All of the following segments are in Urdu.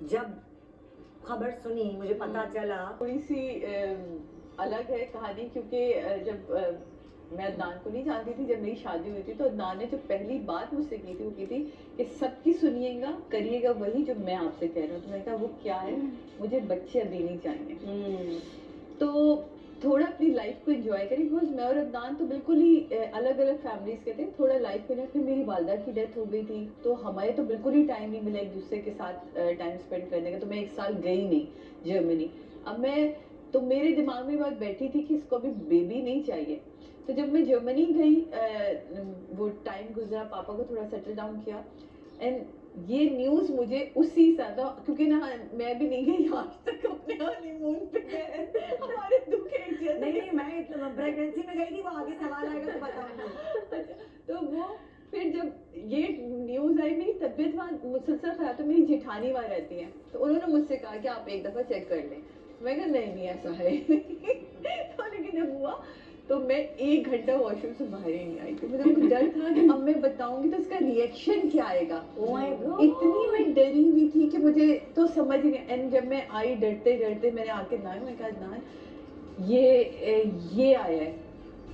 جب خبر سنی مجھے پتا چلا. تھوڑی سی الگ ہے کہانی, کیونکہ جب میں عدنان کو نہیں جانتی تھی, جب میری شادی ہوئی تھی تو عدنان نے جو پہلی بات مجھ سے کی تھی وہ کی تھی کہ سب کی سنیے گا, کریے گا وہی جو میں آپ سے کہہ رہا ہوں. تو میں نے کہا وہ کیا ہے؟ مجھے بچے ابھی نہیں چاہیے. تو تھوڑا اپنی لائف کو انجوائے کریں, بیکاز میں اور عدنان تو بالکل ہی الگ الگ فیملیز کے تھے. تھوڑا لائف کو. پھر میری والدہ کی ڈیتھ ہو گئی تھی تو ہمارے تو بالکل ہی ٹائم نہیں ملا ایک دوسرے کے ساتھ ٹائم اسپینڈ کرنے کا. تو میں 1 سال گئی نہیں جرمنی. اب میں تو میرے دماغ میں بات بیٹھی تھی کہ اس کو ابھی بیبی نہیں چاہیے. تو جب میں جرمنی گئی, وہ ٹائم گزرا, پاپا کو تھوڑا سیٹل ڈاؤن کیا, اینڈ یہ نیوز مجھے اسی ساتھ, کیونکہ نا میں بھی نہیں گئی آج تک اپنے ہانی مون پہ, ہمارے دکھ ایک جیسے. نہیں میں پریگنینسی میں گئی تھی, وہ آگے سوال آئے گا تو بتاؤں گی. تو وہ پھر جب یہ نیوز آئی, میری طبیعت وہاں مسلسل خراب, تو میری جیٹھانی وہاں رہتی ہیں, تو انہوں نے مجھ سے کہا کہ آپ ایک دفعہ چیک کر لیں. میں کہا نہیں ایسا ہے. لیکن جب ہوا تو میں 1 گھنٹہ واش روم سے باہر ہی نہیں آئی تھی. مجھے ڈر تھا کہ اب میں بتاؤں گی تو اس کا ریئیکشن کیا آئے گا. اتنی میں ڈری ہوئی تھی کہ مجھے تو سمجھ نہیں. اینڈ جب میں آئی ڈرتے ڈرتے, میں نے آ کے میں کہا عدنان یہ آیا ہے.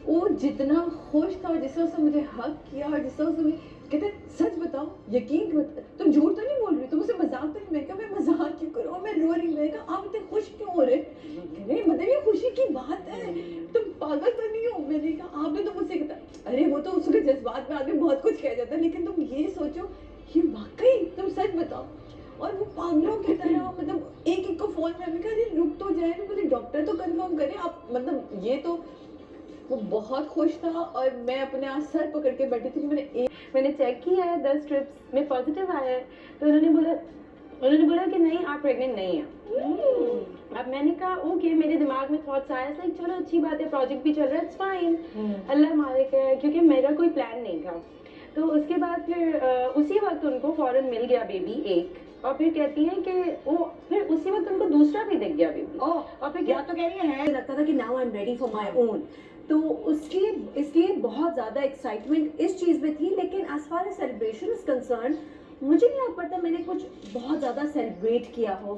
وہ جتنا خوش تھا, اور جس طرح سے مجھے حق کیا, اور جس طرح سے کہتے سچ بتاؤ, یقین تم جھوٹ تو نہیں بول رہی, تم اسے مذاق تو نہیں. میں کہا میں مذاق کیوں کروں, اور میں رو رہی. میں کہا آپ اتنے خوش کیوں ہو رہے؟ مطلب یہ خوشی کی بات ہے, تم پاگل تو نہیں ہو. میں نے کہا آپ نے تو مجھ سے کہا ارے وہ تو اس کے جذبات میں آدمی بہت کچھ کہہ جاتا ہے, لیکن تم یہ سوچو یہ واقعی, تم سچ بتاؤ. اور وہ پاگلوں کی طرح مطلب ایک کو فون میں کہا ارے رک تو جائے, مجھے ڈاکٹر تو کنفرم کرے آپ. مطلب یہ تو وہ بہت خوش تھا, اور میں اپنے آپ سر پکڑ کے بیٹھی تھی. میں نے چیک کیا ہے 10 ٹرپس میں پازیٹیو آیا ہے. تو انہوں نے بولا کہ نہیں آپ پریگننٹ نہیں ہیں. اب میں نے کہا اوکے, میرے دماغ میں تھاٹس آیا تھا چلو اچھی بات ہے, پروجیکٹ بھی چل رہا ہے, اٹس فائن, اللہ مالک ہے, کیونکہ میرا کوئی پلان نہیں تھا. تو اس کے بعد پھر اسی وقت ان کو فوراً مل گیا بیبی ایک, اور پھر کہتی ہیں کہ وہ پھر اسی وقت ان کو دوسرا بھی دکھ گیا بیبی. اور پھر کیا تو کہہ رہی ہے, لگتا تھا کہ now I am ready for my own. تو اس لیے بہت زیادہ ایکسائٹمنٹ اس چیز میں تھی. لیکن as far as celebration is concern, مجھے نہیں پتا میں نے کچھ بہت زیادہ سیلیبریٹ کیا ہو.